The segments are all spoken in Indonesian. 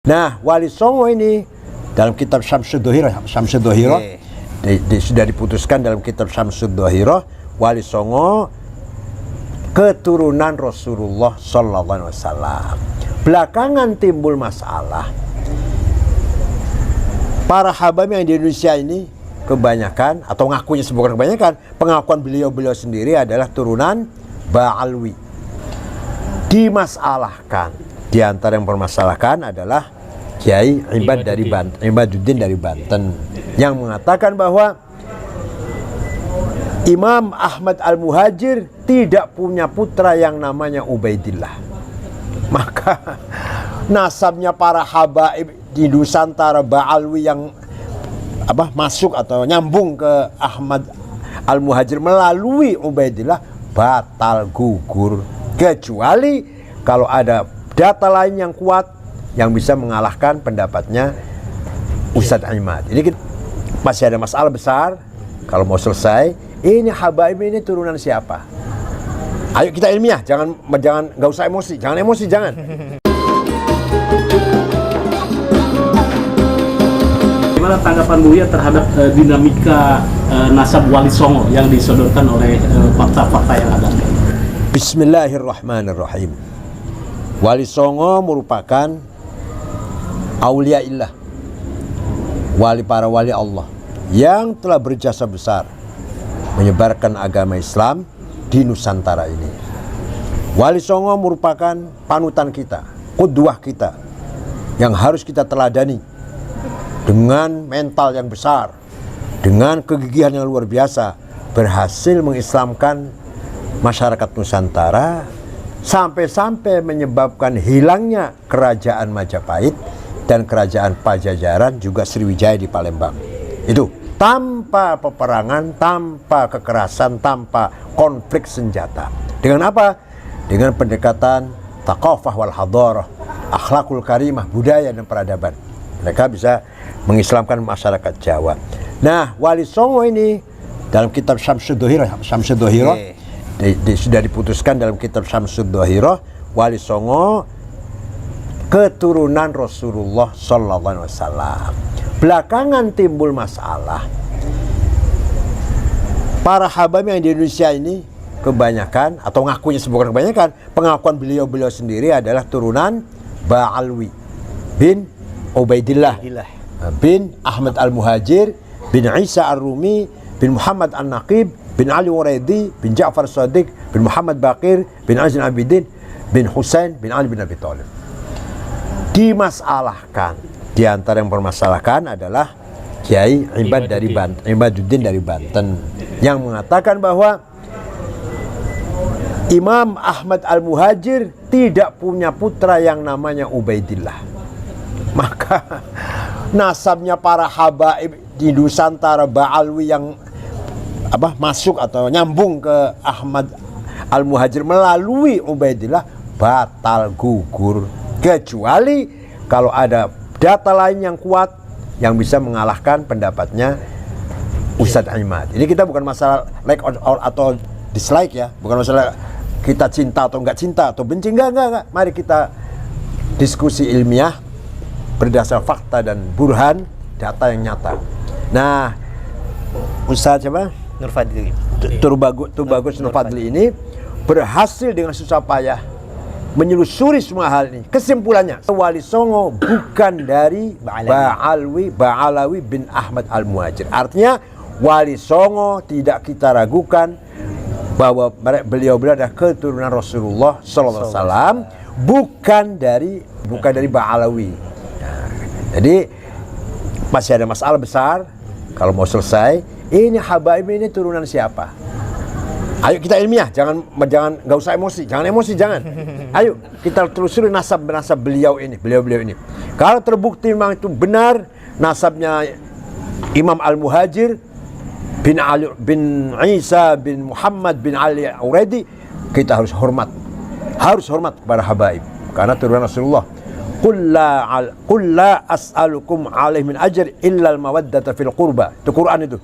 Nah, Wali Songo ini dalam kitab Syamsud Dhohirah sudah diputuskan dalam kitab Syamsud Dhohirah, Wali Songo keturunan Rasulullah Sallallahu Alaihi Wasallam. Belakangan timbul masalah, para habaib yang di Indonesia ini kebanyakan, atau ngakunya bukan kebanyakan, pengakuan beliau sendiri adalah turunan Ba'alwi. Dimasalahkan. Di antara yang permasalahkan adalah Kiai Ibaduddin dari Banten yang mengatakan bahwa Imam Ahmad Al-Muhajir tidak punya putra yang namanya Ubaidillah. Maka nasabnya para habaib di Nusantara Ba'alwi yang masuk atau nyambung ke Ahmad Al-Muhajir melalui Ubaidillah batal gugur, kecuali kalau ada data lain yang kuat yang bisa mengalahkan pendapatnya Ustadz Imad. Ini masih ada masalah besar. Kalau mau selesai, ini habaib ini turunan siapa? Ayo kita ilmiah, jangan nggak usah emosi, jangan. Gimana tanggapan Buya terhadap dinamika nasab Wali Songo yang disodorkan oleh fakta-fakta yang ada? Bismillahirrahmanirrahim. Wali Songo merupakan auliaillah, para wali Allah yang telah berjasa besar menyebarkan agama Islam di Nusantara ini. Wali Songo merupakan panutan kita, qudwah kita yang harus kita teladani dengan mental yang besar, dengan kegigihan yang luar biasa, berhasil mengislamkan masyarakat Nusantara sampai menyebabkan hilangnya kerajaan Majapahit dan kerajaan Pajajaran, juga Sriwijaya di Palembang. Itu tanpa peperangan, tanpa kekerasan, tanpa konflik senjata. Dengan apa? Dengan pendekatan thaqafah wal hadarah, akhlakul karimah, budaya dan peradaban. Mereka bisa mengislamkan masyarakat Jawa. Nah, Wali Songo ini dalam kitab Syamsud Dhohirah sudah diputuskan dalam kitab Syamsud Dhohirah, Wali Songo keturunan Rasulullah Sallallahu Alaihi Wasallam. Belakangan timbul masalah, para habaib yang di Indonesia ini kebanyakan, atau ngakunya bukan kebanyakan, pengakuan beliau sendiri adalah turunan Ba'alwi bin Ubaidillah bin Ahmad Al-Muhajir bin Isa Ar-Rumi bin Muhammad An-Naqib bin Ali Waraidi bin Ja'far Shadiq bin Muhammad Baqir bin Azin Abidin bin Husain bin Ali bin Abi Thalib. Dimasalahkan. Di antara yang permasalahkan adalah Kiai Ibaduddin dari Banten yang mengatakan bahwa Imam Ahmad Al-Muhajir tidak punya putra yang namanya Ubaidillah. Maka nasabnya para habaib di Nusantara Ba'alwi yang masuk atau nyambung ke Ahmad Al-Muhajir melalui Ubaidillah batal gugur, kecuali kalau ada data lain yang kuat yang bisa mengalahkan pendapatnya Ustadz Imad. Ini kita bukan masalah like atau dislike ya, bukan masalah kita cinta atau enggak cinta atau benci, enggak. Mari kita diskusi ilmiah berdasar fakta dan burhan, data yang nyata. Nah, Ustadz siapa? Nur Fadli. Tubagus Nur Fadli ini berhasil dengan susah payah menyelusuri semua hal ini. Kesimpulannya, Wali Songo bukan dari Ba'alawi bin Ahmad Al-Muhajir. Artinya Wali Songo tidak kita ragukan bahwa beliau adalah keturunan Rasulullah Sallallahu Alaihi Wasallam, bukan dari Ba'alawi. Nah, jadi masih ada masalah besar. Kalau mau selesai, ini habaib ini turunan siapa? Ayo kita ilmiah, jangan nggak usah emosi, jangan. Ayo kita telusuri nasab beliau ini. Kalau terbukti memang itu benar nasabnya Imam Al-Muhajir bin Isa bin Muhammad bin Ali Waraidi, kita harus hormat kepada habaib karena turunan Rasulullah. Qul la as'alukum alaihi min ajr illa al-mawaddata fil qurba. Itu Quran itu.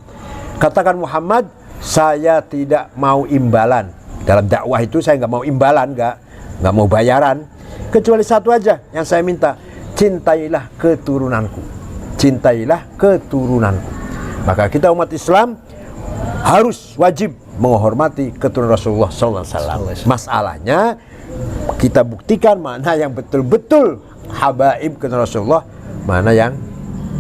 Katakan Muhammad, saya tidak mau imbalan. Dalam dakwah itu saya nggak mau imbalan, nggak mau bayaran, kecuali satu aja yang saya minta, cintailah keturunanku. Cintailah keturunanku. Maka kita umat Islam harus wajib menghormati keturunan Rasulullah SAW. Masalahnya kita buktikan mana yang betul-betul habaib keturunan Rasulullah, mana yang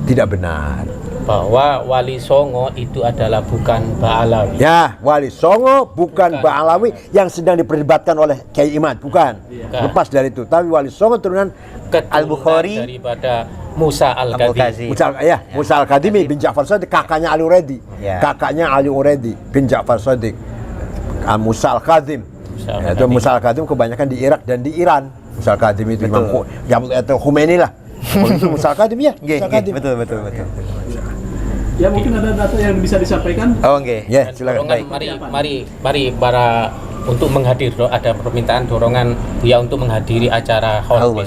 tidak benar. Bahwa Wali Songo itu adalah bukan Ba'alawi. Ya, Wali Songo bukan Ba'alawi yang sedang diperdebatkan oleh Kiai Imad, bukan. Lepas dari itu, tapi Wali Songo turunan Al-Bukhari daripada Musa Al-Kadhimi. Musa Al-Kadhimi bin Ja'far Shadiq, kakaknya Ali Uredi. Kakaknya Ali Uredi bin Ja'far Shadiq. Musa Al-Kadhim. Itu Musa Al-Kadhim kebanyakan di Irak dan di Iran. Musa Al-Kadhim itu Imam Khomeini lah. Itu Musa Al-Kadhim ya. Betul. Ya mungkin ada data yang bisa disampaikan. Oh, oke. Ya, silakan. Mari para untuk menghadir, ada permintaan dorongan Buya untuk menghadiri acara haul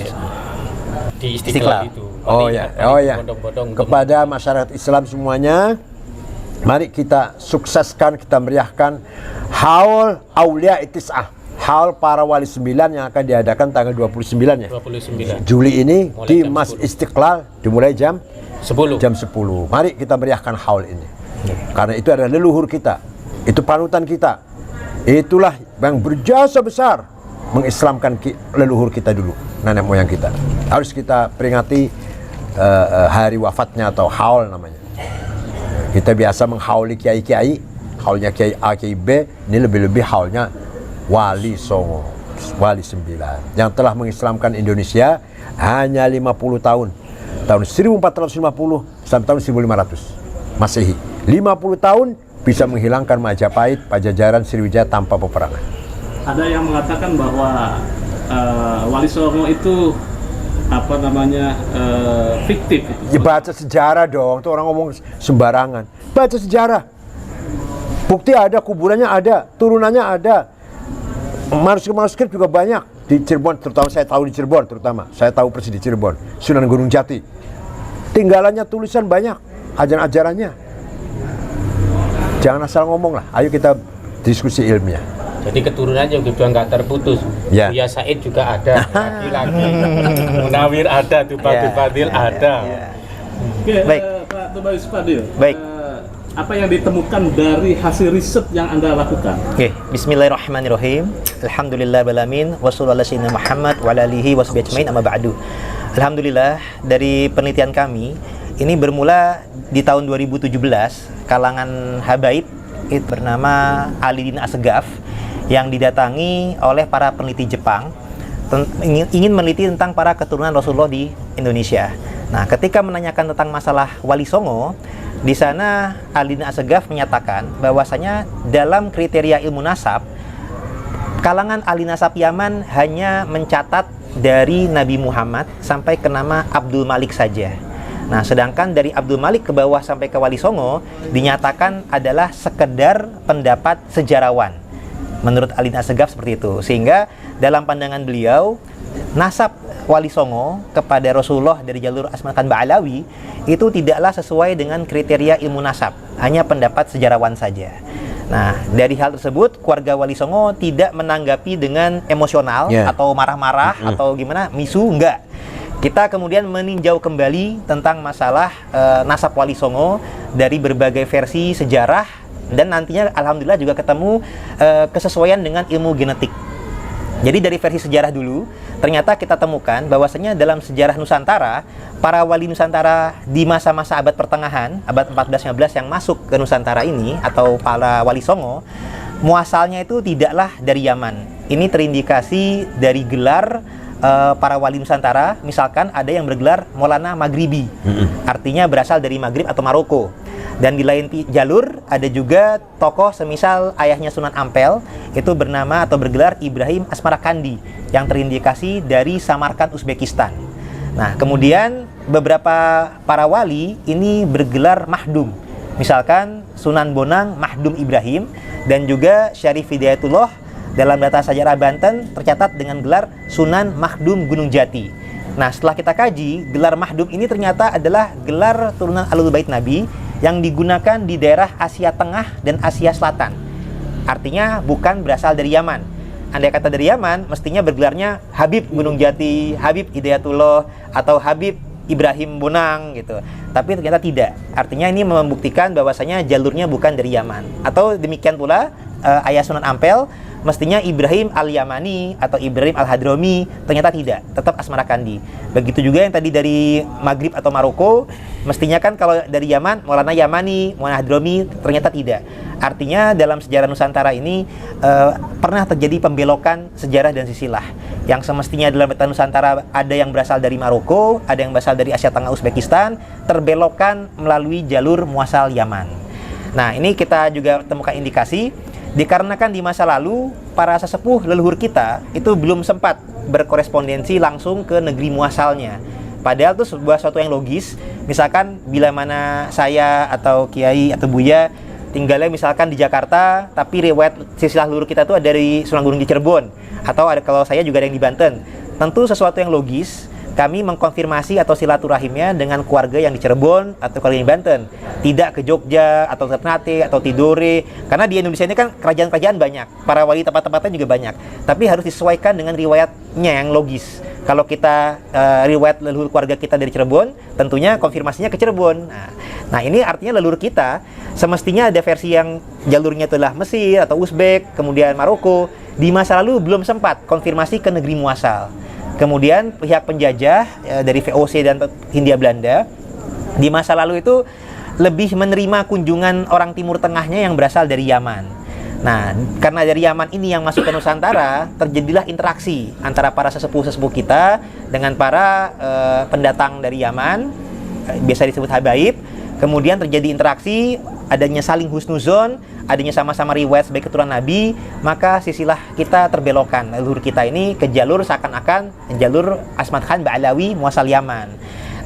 di Istiqlal itu. Oh ya. Kepada masyarakat Islam semuanya, mari kita sukseskan, kita meriahkan haul Aulia Tis'ah, haul para wali 9 yang akan diadakan tanggal 29 ya. 29 Juli ini mulai di jam Masjid 10. Istiqlal dimulai jam 10. Jam 10. Mari kita meriahkan haul ini. Karena itu adalah leluhur kita. Itu panutan kita. Itulah yang berjasa besar mengislamkan leluhur kita dulu, nenek moyang kita. Harus kita peringati hari wafatnya atau haul namanya. Kita biasa menghauli kiai-kiai, haulnya kiai A, kiai B, ini lebih-lebih haulnya Wali Songo, Wali 9 yang telah mengislamkan Indonesia hanya 50 tahun. Tahun 1450 sampai tahun 1500 Masehi. 50 tahun bisa menghilangkan Majapahit, Pajajaran, Sriwijaya tanpa peperangan. Ada yang mengatakan bahwa Wali Songo itu fiktif. Ya baca sejarah dong, tuh orang ngomong sembarangan. Baca sejarah. Bukti ada, kuburannya ada, turunannya ada. Manuskrip juga banyak di Cirebon, terutama saya tahu di Cirebon, saya tahu persis di Cirebon, Sunan Gunung Jati. Tinggalannya tulisan banyak, ajaran-ajarannya. Jangan asal ngomong lah, ayo kita diskusi ilmiah. Jadi keturunannya juga nggak terputus. Ya. Buya Said juga ada, laki-laki. Munawir ada, Tubabil Fadil ada. Oke, Baik. Pak Tubabil Fadil. Baik. Apa yang ditemukan dari hasil riset yang Anda lakukan? Oke, bismillahirrahmanirrahim. Alhamdulillah balamin wassallallahu ala sayyidina Muhammad wa ala alihi washabihi ajmain amma ba'du. Alhamdulillah, dari penelitian kami ini bermula di tahun 2017, kalangan habaib itu bernama Ali Din Assegaf yang didatangi oleh para peneliti Jepang ingin meneliti tentang para keturunan Rasulullah di Indonesia. Nah, ketika menanyakan tentang masalah Wali Songo, di sana Ali Din Assegaf menyatakan bahwasanya dalam kriteria ilmu nasab, kalangan ahli nasab Yaman hanya mencatat dari Nabi Muhammad sampai ke nama Abdul Malik saja. Nah, sedangkan dari Abdul Malik ke bawah sampai ke Wali Songo dinyatakan adalah sekedar pendapat sejarawan. Menurut Ali Din Assegaf seperti itu. Sehingga dalam pandangan beliau, nasab Wali Songo kepada Rasulullah dari jalur Asmakan Ba'alawi itu tidaklah sesuai dengan kriteria ilmu nasab, hanya pendapat sejarawan saja. Nah, dari hal tersebut keluarga Wali Songo tidak menanggapi dengan emosional atau marah-marah atau gimana, misu, enggak. Kita kemudian meninjau kembali tentang masalah nasab Wali Songo dari berbagai versi sejarah, dan nantinya alhamdulillah juga ketemu kesesuaian dengan ilmu genetik. Jadi dari versi sejarah dulu, ternyata kita temukan bahwasanya dalam sejarah Nusantara, para wali Nusantara di masa-masa abad pertengahan, abad 14-15 yang masuk ke Nusantara ini, atau para wali Songo, muasalnya itu tidaklah dari Yaman. Ini terindikasi dari gelar para wali Nusantara. Misalkan ada yang bergelar Maulana Maghribi, artinya berasal dari Maghrib atau Maroko. Dan di lain jalur ada juga tokoh semisal ayahnya Sunan Ampel, itu bernama atau bergelar Ibrahim Asmarakandi, yang terindikasi dari Samarkand, Uzbekistan. Nah, kemudian beberapa para wali ini bergelar Mahdum. Misalkan Sunan Bonang Mahdum Ibrahim, dan juga Syarif Hidayatullah dalam data sejarah Banten tercatat dengan gelar Sunan Mahdum Gunung Jati. Nah, setelah kita kaji, gelar Mahdum ini ternyata adalah gelar turunan Ahlul Bait Nabi yang digunakan di daerah Asia Tengah dan Asia Selatan. Artinya bukan berasal dari Yaman. andai kata dari Yaman, mestinya bergelarnya Habib Gunung Jati, Habib Hidayatullah, atau Habib Ibrahim Bonang gitu. Tapi ternyata tidak. Artinya ini membuktikan bahwasanya jalurnya bukan dari Yaman. Atau demikian pula ayah Sunan Ampel, mestinya Ibrahim Al-Yamani atau Ibrahim Al-Hadrami, ternyata tidak, tetap Asmarakandi. Begitu juga yang tadi dari Maghrib atau Maroko, mestinya kan kalau dari Yaman Maulana Yamani, Maulana Hadrami, ternyata tidak. Artinya dalam sejarah Nusantara ini pernah terjadi pembelokan sejarah dan silsilah. Yang semestinya dalam peta Nusantara ada yang berasal dari Maroko, ada yang berasal dari Asia Tengah Uzbekistan, terbelokkan melalui jalur muasal Yaman. Nah, ini kita juga temukan indikasi dikarenakan di masa lalu para sesepuh leluhur kita itu belum sempat berkorespondensi langsung ke negeri muasalnya. Padahal itu sebuah suatu yang logis. Misalkan bila mana saya atau Kiai atau Buya tinggalnya misalkan di Jakarta, tapi riwayat silsilah leluhur kita itu ada dari Sunan Gunung di Cirebon, atau ada kalau saya juga ada yang di Banten. Tentu sesuatu yang logis kami mengkonfirmasi atau silaturahimnya dengan keluarga yang di Cirebon atau keluarga yang di Banten, tidak ke Jogja atau Ternate atau Tidore, karena di Indonesia ini kan kerajaan-kerajaan banyak, para wali tempat-tempatnya juga banyak, tapi harus disesuaikan dengan riwayatnya yang logis. Kalau kita riwayat leluhur keluarga kita dari Cirebon, tentunya konfirmasinya ke Cirebon. Nah, ini artinya leluhur kita semestinya ada versi yang jalurnya itulah Mesir atau Uzbek, kemudian Maroko. Di masa lalu belum sempat konfirmasi ke negeri muasal. Kemudian pihak penjajah dari VOC dan Hindia Belanda di masa lalu itu lebih menerima kunjungan orang Timur Tengahnya yang berasal dari Yaman. Nah, karena dari Yaman ini yang masuk ke Nusantara, terjadilah interaksi antara para sesepuh-sesepuh kita dengan para pendatang dari Yaman, biasa disebut habaib. Kemudian terjadi interaksi, adanya saling husnuzon, adanya sama-sama riwayat sebagai keturunan Nabi, maka sisilah kita terbelokkan leluhur kita ini ke jalur seakan-akan jalur Asmat Khan Ba'alawi muasal Yaman.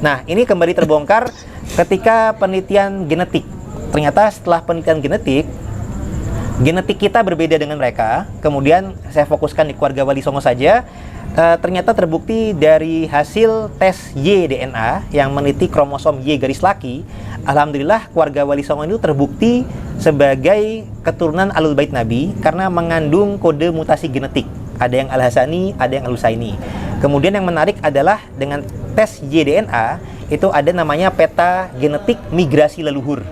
Nah, ini kembali terbongkar ketika penelitian genetik. Ternyata setelah penelitian genetik kita berbeda dengan mereka. Kemudian saya fokuskan di keluarga Wali Songo saja. Ternyata terbukti dari hasil tes Y-DNA yang meneliti kromosom Y garis laki. Alhamdulillah keluarga Wali Songo itu terbukti sebagai keturunan Alul Bait Nabi karena mengandung kode mutasi genetik. Ada yang Al-Hasani, ada yang Al-Husaini. Kemudian yang menarik adalah dengan tes Y-DNA itu ada namanya peta genetik migrasi leluhur.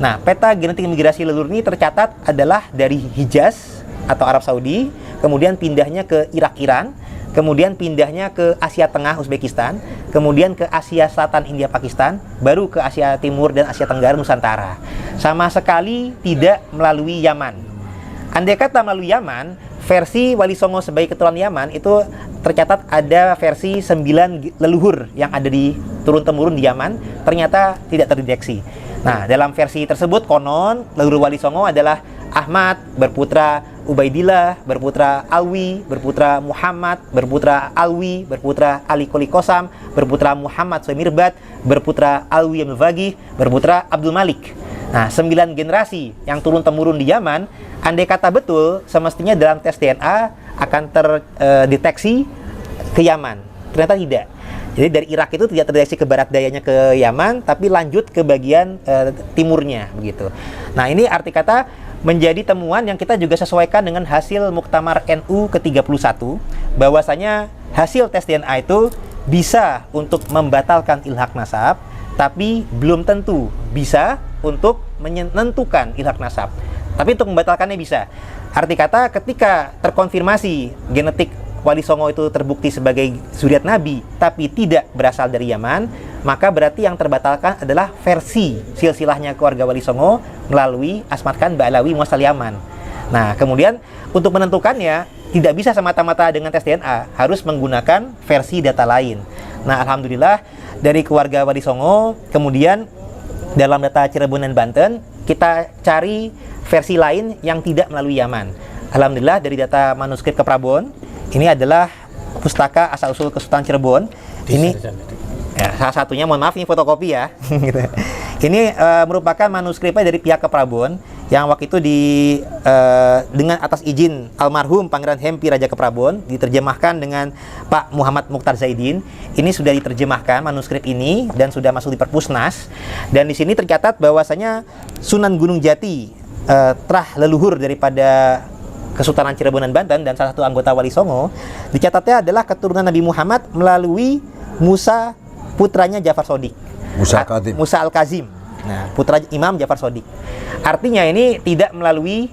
Nah, peta genetik migrasi leluhur ini tercatat adalah dari Hijaz atau Arab Saudi, kemudian pindahnya ke Irak, Iran, kemudian pindahnya ke Asia Tengah Uzbekistan, kemudian ke Asia Selatan India Pakistan, baru ke Asia Timur dan Asia Tenggara Nusantara. Sama sekali tidak melalui Yaman. Andai kata melalui Yaman, versi Wali Songo sebagai keturunan Yaman itu tercatat ada versi 9 leluhur yang ada di turun-temurun di Yaman, ternyata tidak terdeteksi. Nah, dalam versi tersebut konon leluhur Wali Songo adalah Ahmad berputra Ubaidillah, berputra Alwi, berputra Muhammad, berputra Alwi, berputra Ali Koli Kosam, berputra Muhammad Sumirbat, berputra Alwi Al-Vagih, berputra Abdul Malik. Nah, 9 generasi yang turun-temurun di Yaman, andai kata betul, semestinya dalam tes DNA akan terdeteksi ke Yaman. Ternyata tidak. Jadi dari Irak itu tidak terdeteksi ke barat dayanya ke Yaman, tapi lanjut ke bagian timurnya begitu. Nah, ini arti kata menjadi temuan yang kita juga sesuaikan dengan hasil Muktamar NU ke-31, bahwasanya hasil tes DNA itu bisa untuk membatalkan ilhaq nasab, tapi belum tentu bisa untuk menentukan ilhaq nasab. Tapi untuk membatalkannya bisa. Arti kata ketika terkonfirmasi genetik Wali Songo itu terbukti sebagai zuriat Nabi, tapi tidak berasal dari Yaman, maka berarti yang terbatalkan adalah versi silsilahnya keluarga Wali Songo melalui Asmat Khan Ba'alawi muasal Yaman. Nah, kemudian untuk menentukannya tidak bisa semata-mata dengan tes DNA, harus menggunakan versi data lain. Nah, alhamdulillah dari keluarga Wali Songo, kemudian dalam data Cirebon dan Banten, kita cari versi lain yang tidak melalui Yaman. Alhamdulillah dari data manuskrip ke Prabon, ini adalah pustaka asal-usul Kesultanan Cirebon. Ini ya, salah satunya, mohon maaf ini fotokopi ya. Ini merupakan manuskripnya dari pihak Keprabon yang waktu itu dengan atas izin almarhum Pangeran Hempi Raja Keprabon diterjemahkan dengan Pak Muhammad Mukhtar Zaidin. Ini sudah diterjemahkan manuskrip ini dan sudah masuk di Perpusnas. Dan di sini tercatat bahwasanya Sunan Gunung Jati terah leluhur daripada Kesultanan Cirebon dan Banten dan salah satu anggota Wali Songo, dicatatnya adalah keturunan Nabi Muhammad melalui Musa putranya Ja'far Shodiq. Musa Al-Kazim. Nah, putra Imam Ja'far Shodiq. Artinya ini tidak melalui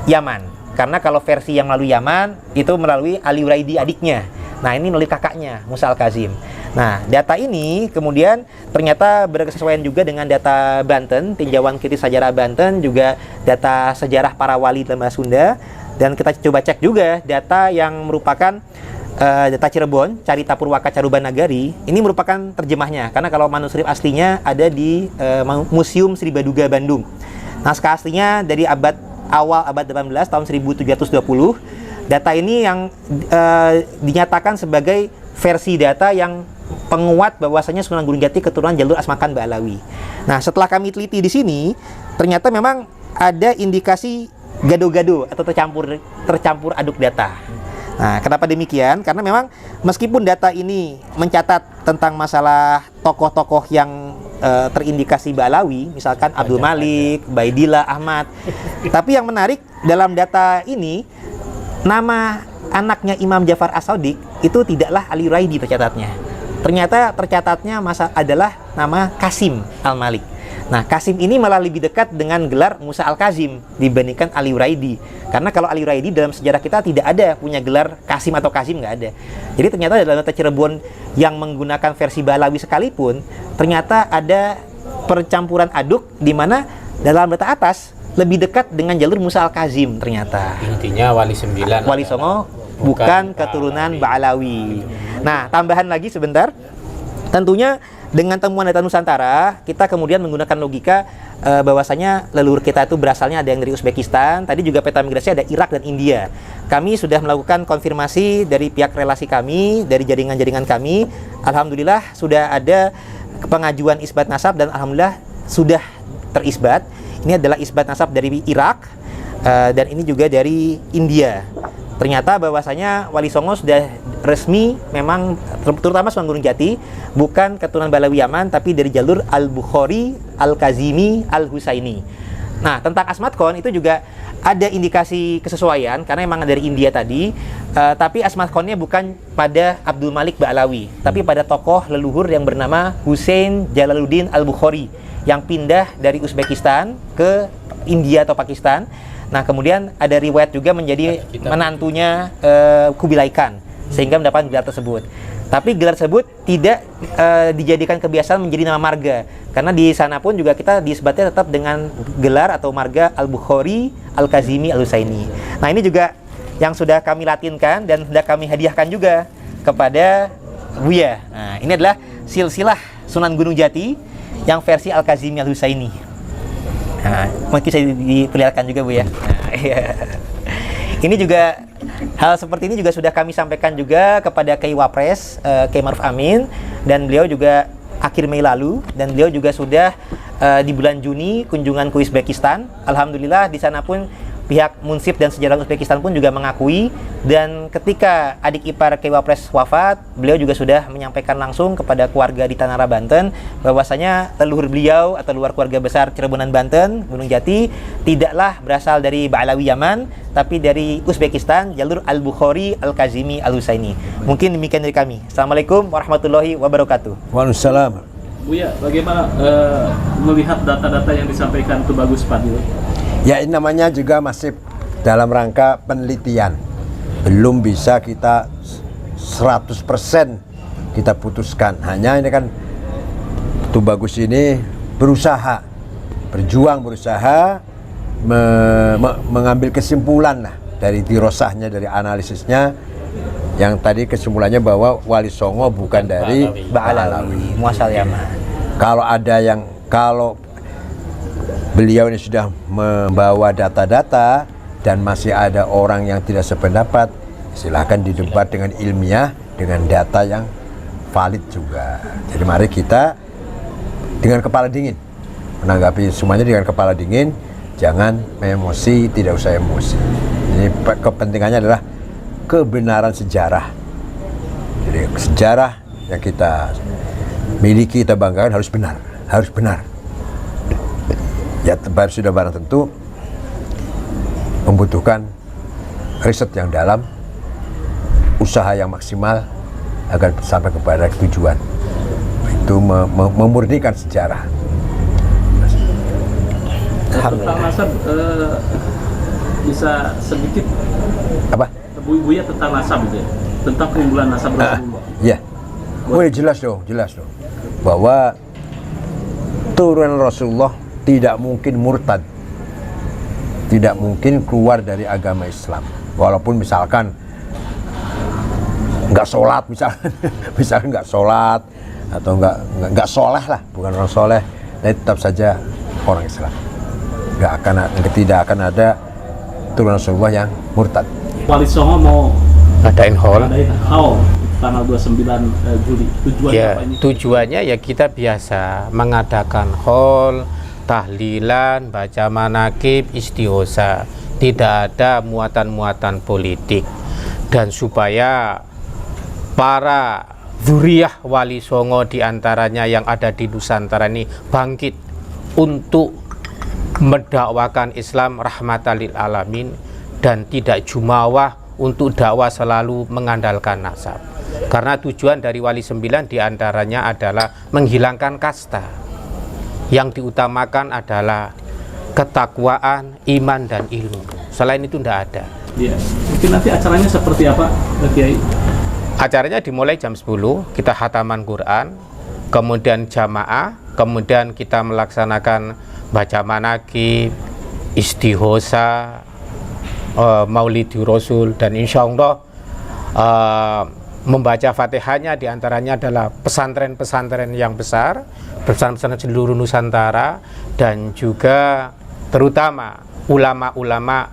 Yaman. Karena kalau versi yang melalui Yaman itu melalui Ali Uraidi adiknya. Nah, ini melalui kakaknya Musa Al-Kazim. Nah, data ini kemudian ternyata berkesesuaian juga dengan data Banten, tinjauan kritis sejarah Banten, juga data sejarah para wali dalam bahasa Sunda. Dan kita coba cek juga data yang merupakan data Cirebon, Carita Purwaka Caruban Nagari, ini merupakan terjemahnya. Karena kalau manuskrip aslinya ada di Museum Sri Baduga Bandung. Naskah aslinya dari awal abad 18 tahun 1720. Data ini yang dinyatakan sebagai versi data yang penguat bahwasanya Sunan Gunung Jati keturunan jalur Asmakan Ba'alawi. Nah, setelah kami teliti di sini, ternyata memang ada indikasi gado-gado atau tercampur aduk data. Nah, kenapa demikian? Karena memang meskipun data ini mencatat tentang masalah tokoh-tokoh yang terindikasi Ba'alawi, misalkan Abdul Malik, Baidillah, Ahmad, tapi yang menarik dalam data ini, nama anaknya Imam Ja'far As-Shodiq itu tidaklah Ali Uraidi tercatatnya. Ternyata tercatatnya adalah nama Qasim Al-Malik. Nah, Qasim ini malah lebih dekat dengan gelar Musa Al-Kazim dibandingkan Ali Uraidi. Karena kalau Ali Uraidi dalam sejarah kita tidak ada punya gelar Qasim atau Kazim, nggak ada. Jadi ternyata dalam data Cirebon yang menggunakan versi Ba'alawi sekalipun, ternyata ada percampuran aduk di mana dalam data atas lebih dekat dengan jalur Musa Al-Kazim ternyata. Intinya Wali 9 Wali Songo bukan keturunan Ba'alawi. Nah, tambahan lagi sebentar. Tentunya dengan temuan data Nusantara, kita kemudian menggunakan logika bahwasanya leluhur kita itu berasalnya ada yang dari Uzbekistan. Tadi juga peta migrasi ada Irak dan India. Kami sudah melakukan konfirmasi dari pihak relasi kami, dari jaringan-jaringan kami. Alhamdulillah sudah ada pengajuan isbat nasab dan alhamdulillah sudah terisbat. Ini adalah isbat nasab dari Irak dan ini juga dari India. Ternyata bahwasanya Wali Songo sudah resmi memang, terutama Sunan Gunung Jati, bukan keturunan Ba'alawi Yaman, tapi dari jalur Al-Bukhari, Al-Kazimi, Al-Husaini. Nah, tentang Asmatkon itu juga ada indikasi kesesuaian, karena memang dari India tadi, tapi Asmatkonnya bukan pada Abdul Malik Ba'alawi, tapi pada tokoh leluhur yang bernama Hussein Jalaluddin Al-Bukhari, yang pindah dari Uzbekistan ke India atau Pakistan. Nah, kemudian ada riwayat juga menjadi menantunya Kubilai Khan, sehingga mendapat gelar tersebut. Tapi gelar tersebut tidak dijadikan kebiasaan menjadi nama marga, karena di sana pun juga kita disebutnya tetap dengan gelar atau marga Al-Bukhari, Al-Kazimi, Al-Husaini. Nah, ini juga yang sudah kami latinkan dan sudah kami hadiahkan juga kepada Buya. Nah, ini adalah silsilah Sunan Gunung Jati yang versi Al-Kazimi, Al-Husaini. Nah, mungkin saya diperlihatkan juga, Bu ya. Nah, iya. Ini juga hal seperti ini juga sudah kami sampaikan juga kepada Kiai Wapres, Kiai Maruf Amin, dan beliau juga akhir Mei lalu, dan beliau juga sudah di bulan Juni kunjungan ke Uzbekistan. Alhamdulillah di sana pun pihak Munsif dan Sejarah Uzbekistan pun juga mengakui, dan ketika adik ipar Kiai Wapres wafat, beliau juga sudah menyampaikan langsung kepada keluarga di Tanara, Banten, bahwasanya leluhur beliau atau luar keluarga besar Cirebonan Banten, Gunung Jati, tidaklah berasal dari Ba'alawi Yaman, tapi dari Uzbekistan, jalur Al-Bukhari, Al-Kazimi, Al-Husaini. Mungkin demikian dari kami. Assalamualaikum warahmatullahi wabarakatuh. Waalaikumsalam. Buya, bagaimana melihat data-data yang disampaikan itu Bagus Fadil? Ya, ini namanya juga masih dalam rangka penelitian. Belum bisa kita 100% kita putuskan. Hanya ini kan Tu Bagus ini berusaha mengambil kesimpulan lah dari dirosahnya, dari analisisnya, yang tadi kesimpulannya bahwa Wali Songo bukan dari Ba'alawi, muasal Yaman. Kalau beliau ini sudah membawa data-data dan masih ada orang yang tidak sependapat, silahkan didebat dengan ilmiah, dengan data yang valid juga. Jadi mari kita dengan kepala dingin menanggapi semuanya, dengan kepala dingin, jangan emosi, tidak usah emosi. Ini kepentingannya adalah kebenaran sejarah. Jadi sejarah yang kita miliki, kita banggakan harus benar, harus benar. Ya, sudah barang tentu membutuhkan riset yang dalam, usaha yang maksimal agar sampai kepada tujuan. Itu memurnikan sejarah. Tentang nasab, bisa sedikit Apa? Buya tentang nasab gitu ya, tentang keunggulan nasab Rasulullah. Ya, jelas dong, bahwa turunan Rasulullah tidak mungkin murtad, tidak mungkin keluar dari agama Islam. Walaupun misalkan nggak sholat, misalkan nggak sholat atau nggak soleh lah, bukan orang soleh, tapi tetap saja orang Islam. Tidak akan ada turunan Rasulullah yang murtad. Wali Songo mau Ngadain haul. tanggal 29 Juli. Tujuannya Ya, apa ini? tujuannya ya kita biasa mengadakan haul, tahlilan, baca manakib, istighosa. Tidak ada muatan-muatan politik, dan supaya para dzurriyyah Wali Songo diantaranya yang ada di Nusantara ini bangkit untuk mendakwakan Islam rahmatan lil alamin, dan tidak jumawah untuk dakwah selalu mengandalkan nasab. Karena tujuan dari Wali 9 diantaranya adalah menghilangkan kasta. Yang diutamakan adalah ketakwaan, iman, dan ilmu. Selain itu tidak ada. Ya. Mungkin nanti acaranya seperti apa, Kiai? Acaranya dimulai jam 10, kita khataman Quran, kemudian jamaah, kemudian kita melaksanakan baca manakib, istighosa, Maulidi Rasul, dan insya Allah membaca Fatihahnya diantaranya adalah pesantren-pesantren yang besar, pesantren seluruh Nusantara, dan juga terutama ulama-ulama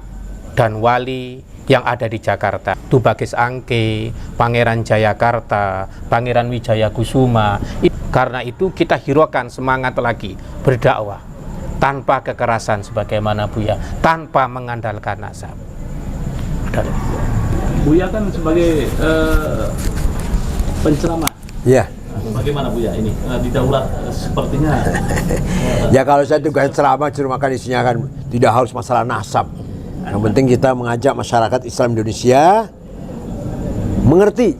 dan wali yang ada di Jakarta. Tubagis Angke, Pangeran Jayakarta, Pangeran Wijaya Kusuma. Karena itu kita hiraukan semangat lagi berdakwah tanpa kekerasan sebagaimana Buya, tanpa mengandalkan nasab. Buya kan sebagai penceramah. Ya. Bagaimana Buya ini di Daulat sepertinya? Ya kalau saya tugas ceramah cuma kan isinya kan tidak harus masalah nasab. Yang penting kita mengajak masyarakat Islam Indonesia mengerti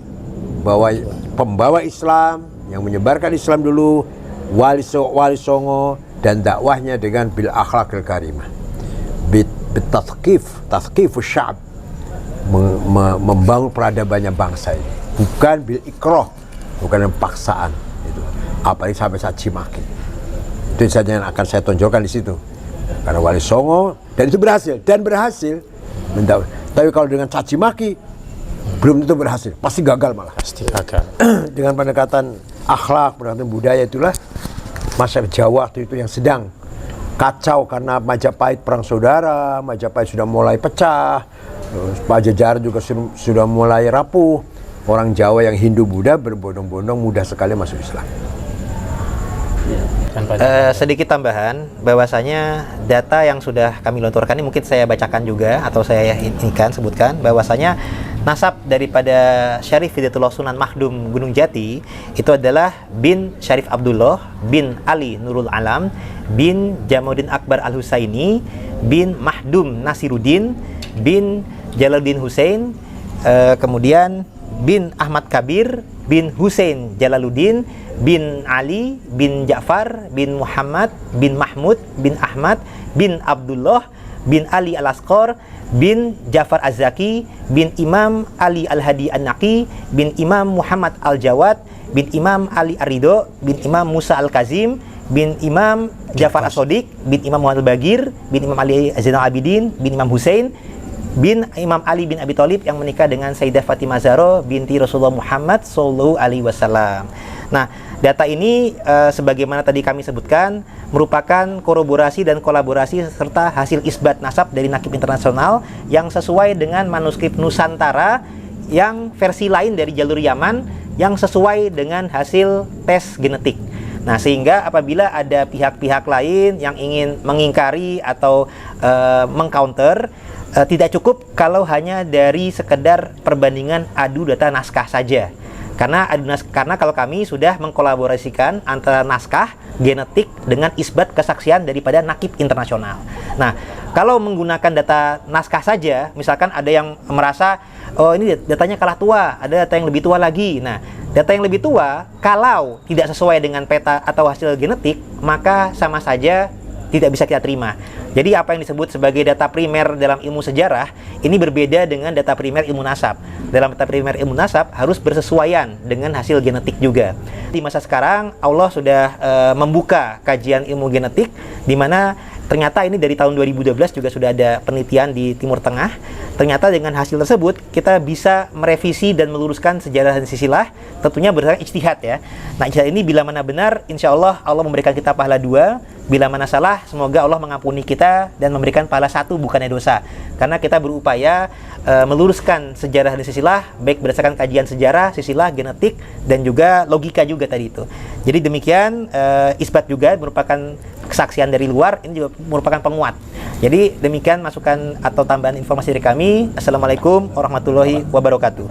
bahwa pembawa Islam yang menyebarkan Islam dulu, Wali Songo, dan dakwahnya dengan bil akhlaqil karimah, tathqifus sya'b, membangun peradabannya bangsa ini, bukan bil ikroh, bukan paksaan itu. Apalagi sampai caci maki. Itu saja yang akan saya tonjolkan di situ. Karena Wali Songo, dan itu berhasil, tapi kalau dengan caci maki belum tentu berhasil, pasti gagal malah. Pasti gagal. Dengan pendekatan akhlak, pendekatan budaya, itulah masyarakat Jawa waktu itu yang sedang kacau karena Majapahit perang saudara, Majapahit sudah mulai pecah, Pajajaran juga sudah mulai rapuh. Orang Jawa yang Hindu Buddha berbondong-bondong mudah sekali masuk Islam. Sedikit tambahan, bahwasanya data yang sudah kami lontarkan ini mungkin saya bacakan juga atau saya sebutkan bahwasanya nasab daripada Syarif Hidayatullah Sunan Mahdum Gunung Jati itu adalah bin Syarif Abdullah bin Ali Nurul Alam bin Jamaluddin Akbar Al Husaini bin Mahdum Nasiruddin bin Jalaluddin Husain, kemudian bin Ahmad Kabir bin Husain Jalaluddin bin Ali bin Ja'far bin Muhammad bin Mahmud bin Ahmad bin Abdullah bin Ali Al-Asqar bin Ja'far Az-Zaki bin Imam Ali Al-Hadi An-Naqi bin Imam Muhammad Al-Jawad bin Imam Ali Ar-Ridho bin Imam Musa Al-Kazim bin Imam Ja'far As-Sodiq bin Imam Muhammad Al-Bagir bin Imam Ali Zainal Abidin bin Imam Husain bin Imam Ali bin Abi Thalib yang menikah dengan Sayyidah Fatimah Zahra binti Rasulullah Muhammad Sallallahu Alaihi Wasallam. Nah, data ini sebagaimana tadi kami sebutkan merupakan kolaborasi dan kolaborasi serta hasil isbat nasab dari Nakib Internasional yang sesuai dengan manuskrip Nusantara yang versi lain dari jalur Yaman yang sesuai dengan hasil tes genetik. Nah, sehingga apabila ada pihak-pihak lain yang ingin mengingkari atau mengcounter, tidak cukup kalau hanya dari sekedar perbandingan adu data naskah saja. Karena kalau kami sudah mengkolaborasikan antara naskah genetik dengan isbat kesaksian daripada Nakib Internasional. Nah, Kalau menggunakan data naskah saja, misalkan ada yang merasa, oh ini datanya kalah tua, ada data yang lebih tua lagi. Nah, data yang lebih tua, kalau tidak sesuai dengan peta atau hasil genetik, maka sama saja tidak bisa kita terima. Jadi apa yang disebut sebagai data primer dalam ilmu sejarah, ini berbeda dengan data primer ilmu nasab. Dalam data primer ilmu nasab harus bersesuaian dengan hasil genetik juga. Di masa sekarang, Allah sudah membuka kajian ilmu genetik, di mana ternyata ini dari tahun 2012 juga sudah ada penelitian di Timur Tengah. Ternyata dengan hasil tersebut kita bisa merevisi dan meluruskan sejarah dan silsilah, tentunya berdasarkan ijtihad ya. Nah, ijtihad ini bila mana benar, insya Allah Allah memberikan kita pahala 2. Bila mana salah, semoga Allah mengampuni kita dan memberikan pahala 1 bukannya dosa. Karena kita berupaya meluruskan sejarah dan silsilah, baik berdasarkan kajian sejarah, silsilah, genetik, dan juga logika juga tadi itu. Jadi demikian, isbat juga merupakan kesaksian dari luar, ini juga merupakan penguat. Jadi demikian masukan atau tambahan informasi dari kami. Assalamualaikum warahmatullahi wabarakatuh.